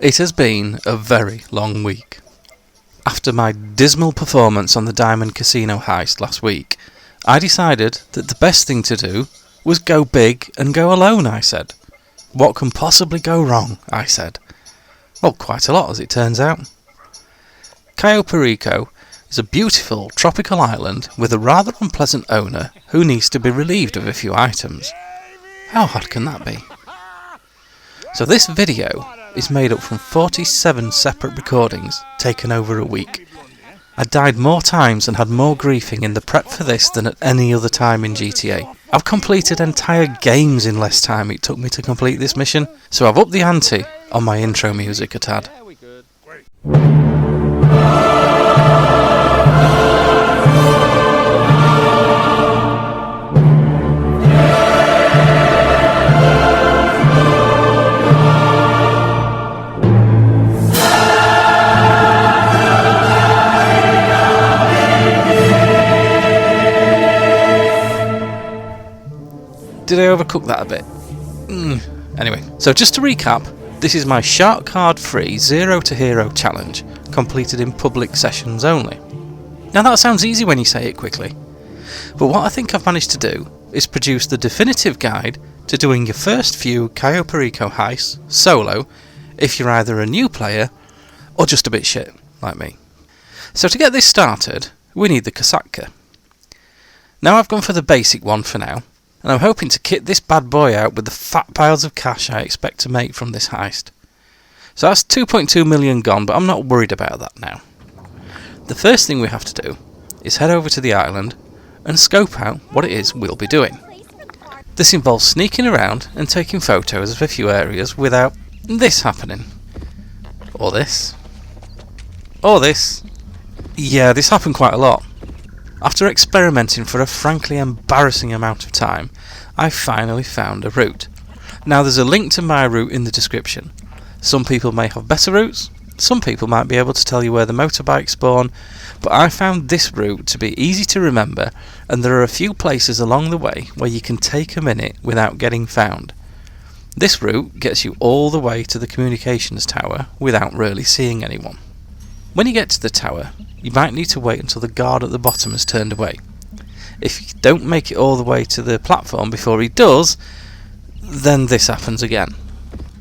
It has been a very long week. After my dismal performance on the Diamond Casino heist last week, I decided that the best thing to do was go big and go alone, I said. What can possibly go wrong, I said. Well, quite a lot as it turns out. Cayo Perico is a beautiful tropical island with a rather unpleasant owner who needs to be relieved of a few items. How hard can that be? So this video is made up from 47 separate recordings taken over a week. I died more times and had more griefing in the prep for this than at any other time in GTA. I've completed entire games in less time it took me to complete this mission, so I've upped the ante on my intro music a tad. Did I overcook that a bit? Anyway, so just to recap, this is my shark card free 0 to hero challenge, completed in public sessions only. Now that sounds easy when you say it quickly, but what I think I've managed to do is produce the definitive guide to doing your first few Cayo Perico heists solo if you're either a new player or just a bit shit like me. So to get this started, we need the Kasatka. Now I've gone for the basic one for now, and I'm hoping to kit this bad boy out with the fat piles of cash I expect to make from this heist. So that's 2.2 million gone, but I'm not worried about that now. The first thing we have to do is head over to the island and scope out what it is we'll be doing. This involves sneaking around and taking photos of a few areas without this happening. Or this. Or this. Yeah, this happened quite a lot. After experimenting for a frankly embarrassing amount of time, I finally found a route. Now there's a link to my route in the description. Some people may have better routes, some people might be able to tell you where the motorbikes spawn, but I found this route to be easy to remember, and there are a few places along the way where you can take a minute without getting found. This route gets you all the way to the communications tower without really seeing anyone. When you get to the tower, you might need to wait until the guard at the bottom has turned away. If you don't make it all the way to the platform before he does, then this happens again.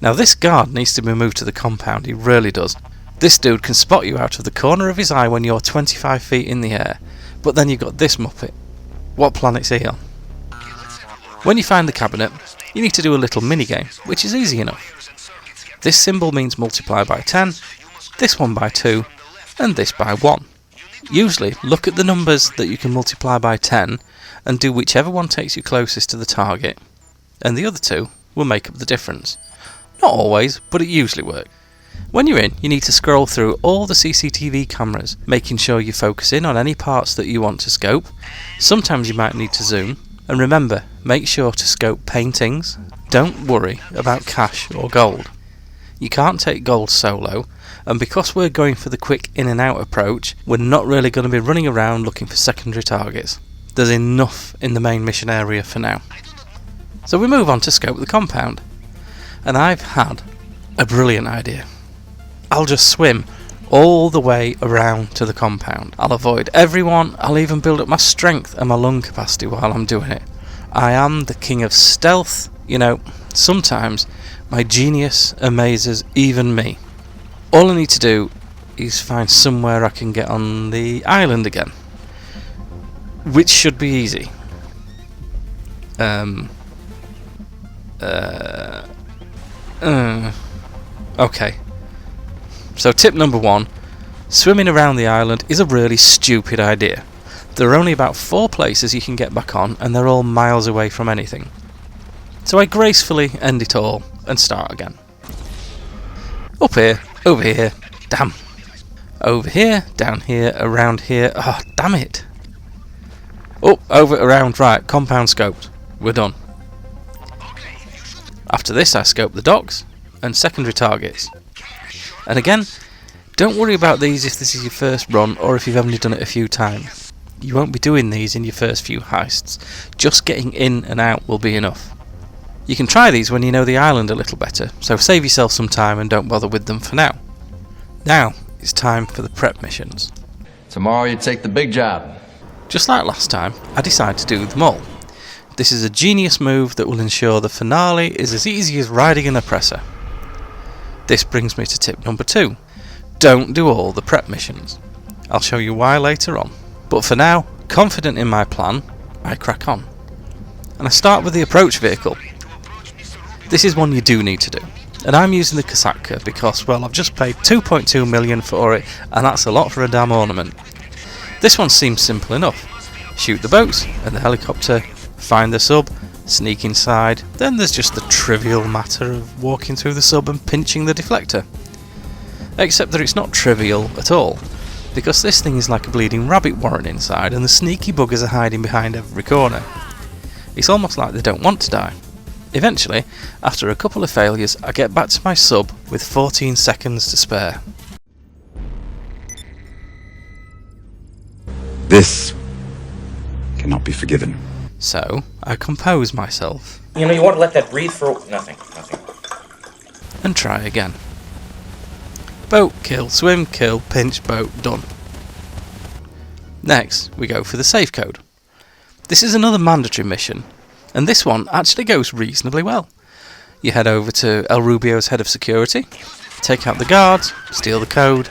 Now this guard needs to be moved to the compound, he really does. This dude can spot you out of the corner of his eye when you're 25 feet in the air, but then you've got this muppet. What planet's he on? When you find the cabinet, you need to do a little minigame, which is easy enough. This symbol means multiply by 10, this one by 2, and this by 1. Usually, look at the numbers that you can multiply by 10 and do whichever one takes you closest to the target, and the other two will make up the difference. Not always, but it usually works. When you're in, you need to scroll through all the CCTV cameras, making sure you focus in on any parts that you want to scope. Sometimes you might need to zoom, and remember, make sure to scope paintings. Don't worry about cash or gold. You can't take gold solo, and because we're going for the quick in and out approach, we're not really going to be running around looking for secondary targets. There's enough in the main mission area for now. So we move on to scope the compound, and I've had a brilliant idea. I'll just swim all the way around to the compound. I'll avoid everyone, I'll even build up my strength and my lung capacity while I'm doing it. I am the king of stealth. You know, sometimes my genius amazes even me. All I need to do is find somewhere I can get on the island again, which should be easy. Okay. So tip number 1, swimming around the island is a really stupid idea. There are only about 4 places you can get back on, and they're all miles away from anything. So I gracefully end it all and start again. Up here, over here, damn. Over here, down here, around here, oh damn it. Up, over, around, right, compound scoped. We're done. After this I scope the docks and secondary targets. And again, don't worry about these if this is your first run or if you've only done it a few times. You won't be doing these in your first few heists. Just getting in and out will be enough. You can try these when you know the island a little better, so save yourself some time and don't bother with them for now. Now, it's time for the prep missions. Tomorrow you take the big job. Just like last time, I decided to do them all. This is a genius move that will ensure the finale is as easy as riding an oppressor. This brings me to tip number 2. Don't do all the prep missions. I'll show you why later on. But for now, confident in my plan, I crack on. And I start with the approach vehicle. This is one you do need to do. And I'm using the Kosatka because, well, I've just paid 2.2 million for it, and that's a lot for a damn ornament. This one seems simple enough. Shoot the boats and the helicopter, find the sub, sneak inside, then there's just the trivial matter of walking through the sub and pinching the deflector. Except that it's not trivial at all, because this thing is like a bleeding rabbit warren inside and the sneaky buggers are hiding behind every corner. It's almost like they don't want to die. Eventually, after a couple of failures, I get back to my sub with 14 seconds to spare. This cannot be forgiven. So, I compose myself. You know, you want to let that breathe for nothing. And try again. Boat, kill, swim, kill, pinch, boat, done. Next, we go for the safe code. This is another mandatory mission, and this one actually goes reasonably well. You head over to El Rubio's head of security, take out the guards, steal the code.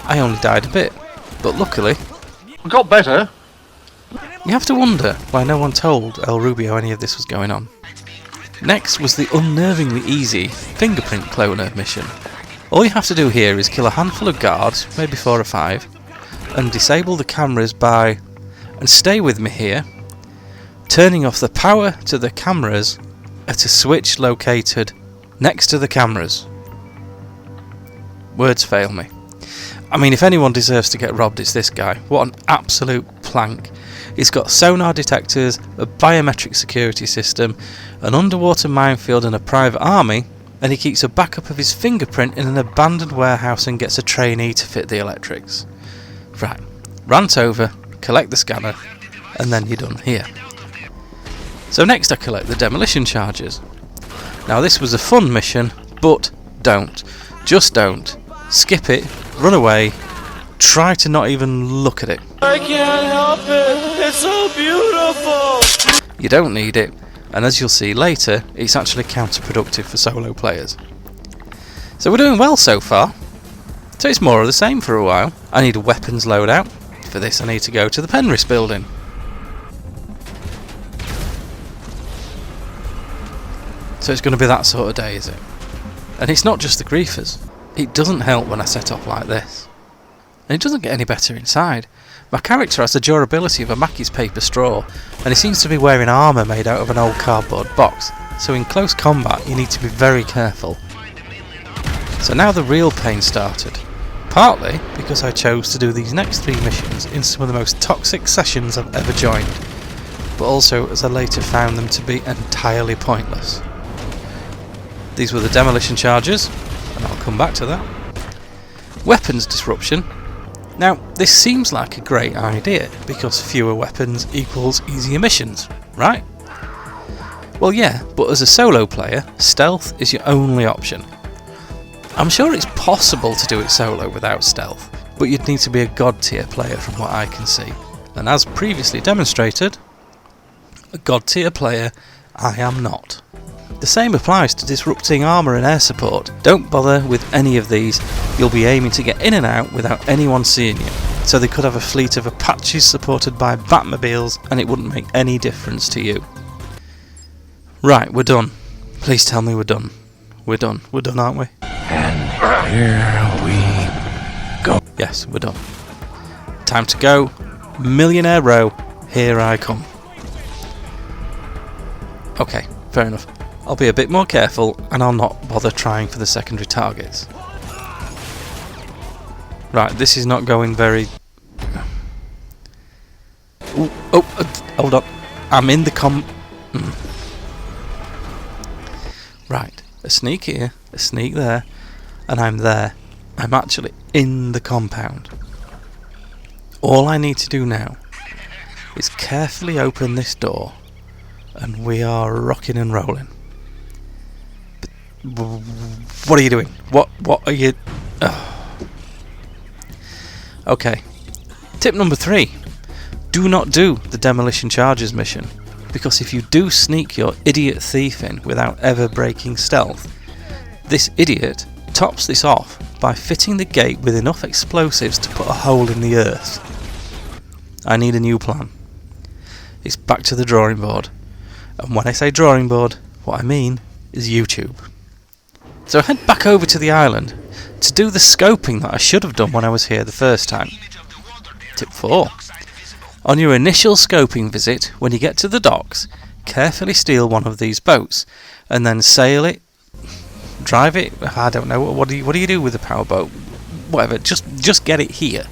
I only died a bit, but luckily... We got better. You have to wonder why no one told El Rubio any of this was going on. Next was the unnervingly easy fingerprint cloner mission. All you have to do here is kill a handful of guards, maybe 4 or 5, and disable the cameras by, and stay with me here, turning off the power to the cameras at a switch located next to the cameras. Words fail me. I mean, if anyone deserves to get robbed, it's this guy. What an absolute plank. He's got sonar detectors, a biometric security system, an underwater minefield and a private army, and he keeps a backup of his fingerprint in an abandoned warehouse and gets a trainee to fit the electrics. Right, rant over, collect the scanner, and then you're done here. So next I collect the demolition charges. Now this was a fun mission, but don't. Just don't. Skip it, run away, try to not even look at it. I can't help it, it's so beautiful! You don't need it, and as you'll see later, it's actually counterproductive for solo players. So we're doing well so far. So it's more of the same for a while. I need a weapons loadout. For this I need to go to the Penrith building. So it's going to be that sort of day, is it? And it's not just the griefers. It doesn't help when I set off like this. And it doesn't get any better inside. My character has the durability of a Mackey's paper straw, and he seems to be wearing armour made out of an old cardboard box, so in close combat you need to be very careful. So now the real pain started. Partly because I chose to do these next 3 missions in some of the most toxic sessions I've ever joined, but also as I later found them to be entirely pointless. These were the demolition charges, and I'll come back to that. Weapons disruption. Now, this seems like a great idea, because fewer weapons equals easier missions, right? Well yeah, but as a solo player, stealth is your only option. I'm sure it's possible to do it solo without stealth, but you'd need to be a god tier player from what I can see. And as previously demonstrated, a god tier player I am not. The same applies to disrupting armour and air support. Don't bother with any of these, you'll be aiming to get in and out without anyone seeing you. So they could have a fleet of Apaches supported by Batmobiles and it wouldn't make any difference to you. Right, we're done. Please tell me we're done. We're done, aren't we? And here we go. Yes, we're done. Time to go. Millionaire Row, here I come. Okay, fair enough. I'll be a bit more careful and I'll not bother trying for the secondary targets. Right, this is not going very... Ooh, hold on. I'm in the Right, a sneak here, a sneak there, and I'm there. I'm actually in the compound. All I need to do now is carefully open this door and we are rocking and rolling. What are you doing? What are you... Oh. Okay. Tip number 3. Do not do the demolition charges mission, because if you do sneak your idiot thief in without ever breaking stealth, this idiot tops this off by fitting the gate with enough explosives to put a hole in the earth. I need a new plan. It's back to the drawing board. And when I say drawing board, what I mean is YouTube. So I head back over to the island to do the scoping that I should have done when I was here the first time. Tip 4. On your initial scoping visit, when you get to the docks, carefully steal one of these boats and then sail it, drive it, I don't know, what do you do with a powerboat? Whatever, just get it here.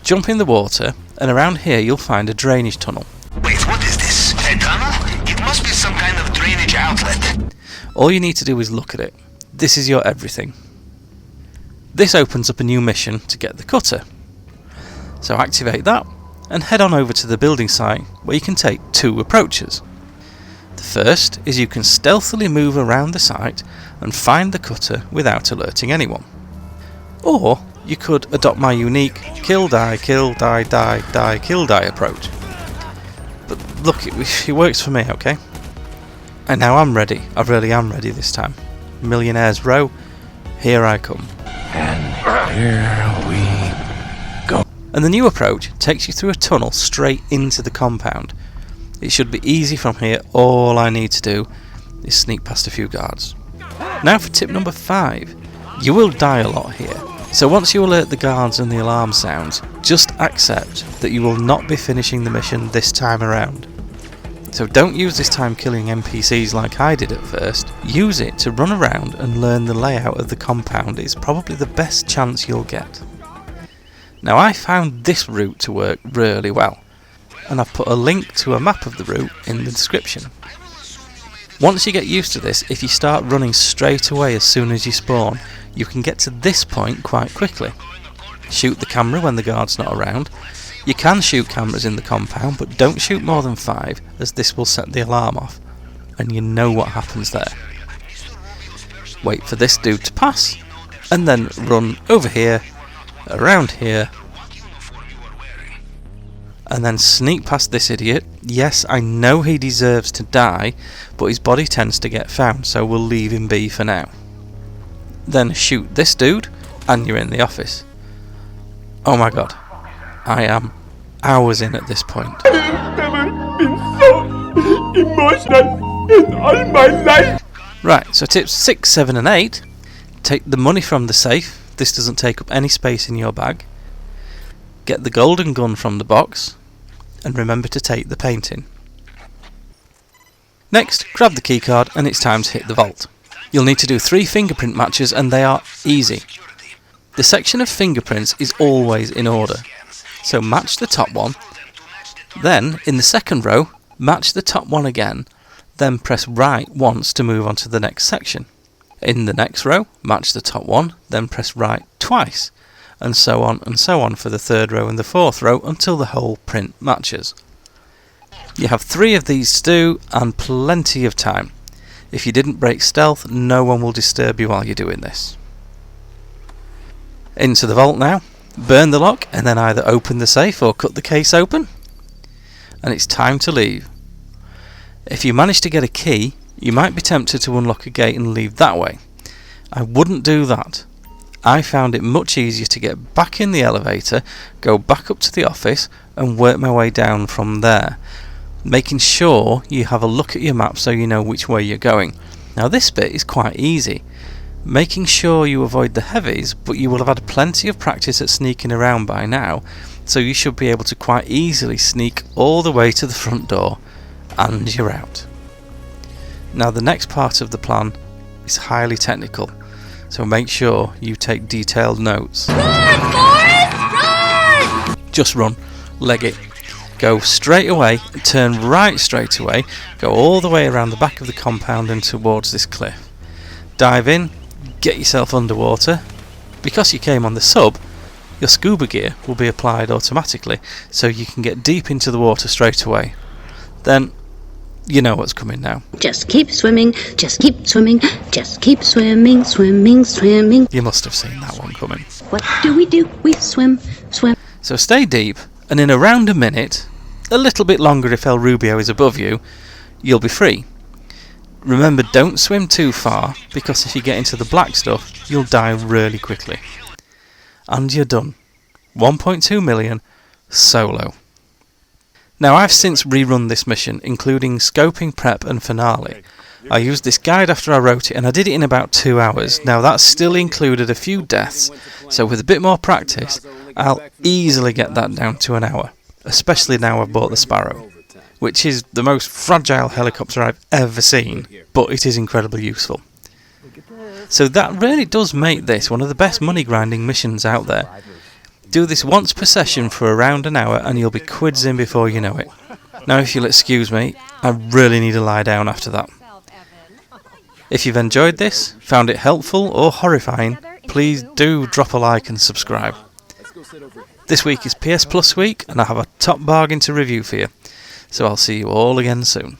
Jump in the water, and around here you'll find a drainage tunnel. Wait, what is this? A tunnel? It must be some kind of drainage outlet. All you need to do is look at it. This is your everything. This opens up a new mission to get the cutter. So activate that, and head on over to the building site where you can take 2 approaches. The first is you can stealthily move around the site and find the cutter without alerting anyone. Or you could adopt my unique kill die, kill die, die, die, kill die approach. But look, it works for me, okay? And now I'm ready. I really am ready this time. Millionaires Row, here I come. And here we go. And the new approach takes you through a tunnel straight into the compound. It should be easy from here. All I need to do is sneak past a few guards. Now for tip number 5. You will die a lot here. So once you alert the guards and the alarm sounds, just accept that you will not be finishing the mission this time around. So don't use this time killing NPCs like I did at first. Use it to run around and learn the layout of the compound. It's probably the best chance you'll get. Now I found this route to work really well, and I've put a link to a map of the route in the description. Once you get used to this, if you start running straight away as soon as you spawn, you can get to this point quite quickly. Shoot the camera when the guard's not around. You can shoot cameras in the compound, but don't shoot more than 5, as this will set the alarm off, and you know what happens there. Wait for this dude to pass, and then run over here, around here, and then sneak past this idiot. Yes, I know he deserves to die, but his body tends to get found, so we'll leave him be for now. Then shoot this dude, and you're in the office. Oh my god, I am hours in at this point. I've never been so emotional in all my life. Right, so tips 6, 7 and 8. Take the money from the safe. This doesn't take up any space in your bag. Get the golden gun from the box, and remember to take the painting. Next, grab the keycard and it's time to hit the vault. You'll need to do 3 fingerprint matches, and they are easy. The section of fingerprints is always in order, so match the top one. Then, in the second row, match the top one again, then press right once to move on to the next section. In the next row, match the top one, then press right twice, and so on for the 3rd row and the 4th row until the whole print matches. You have 3 of these to do, and plenty of time. If you didn't break stealth, no one will disturb you while you're doing this. Into the vault now, burn the lock, and then either open the safe or cut the case open. And it's time to leave. If you manage to get a key, you might be tempted to unlock a gate and leave that way. I wouldn't do that. I found it much easier to get back in the elevator, go back up to the office, and work my way down from there, making sure you have a look at your map so you know which way you're going. Now this bit is quite easy, making sure you avoid the heavies, but you will have had plenty of practice at sneaking around by now, so you should be able to quite easily sneak all the way to the front door, and you're out. Now the next part of the plan is highly technical, so make sure you take detailed notes. Run, Forrest! Run! Just run, leg it. Go straight away, turn right straight away, go all the way around the back of the compound and towards this cliff. Dive in, get yourself underwater. Because you came on the sub, your scuba gear will be applied automatically, so you can get deep into the water straight away. Then You know what's coming now. Just keep swimming, just keep swimming, just keep swimming, swimming, swimming. You must have seen that one coming. What do? We swim, swim. So stay deep, and in around a minute, a little bit longer if El Rubio is above you, you'll be free. Remember, don't swim too far, because if you get into the black stuff, you'll die really quickly. And you're done. 1.2 million, solo. Now, I've since rerun this mission, including scoping, prep and finale. I used this guide after I wrote it, and I did it in about 2 hours. Now, that still included a few deaths, so with a bit more practice, I'll easily get that down to an hour. Especially now I've bought the Sparrow, which is the most fragile helicopter I've ever seen, but it is incredibly useful. So that really does make this one of the best money grinding missions out there. Do this once per session for around an hour and you'll be quids in before you know it. Now if you'll excuse me, I really need to lie down after that. If you've enjoyed this, found it helpful or horrifying, please do drop a like and subscribe. This week is PS Plus week and I have a top bargain to review for you, so I'll see you all again soon.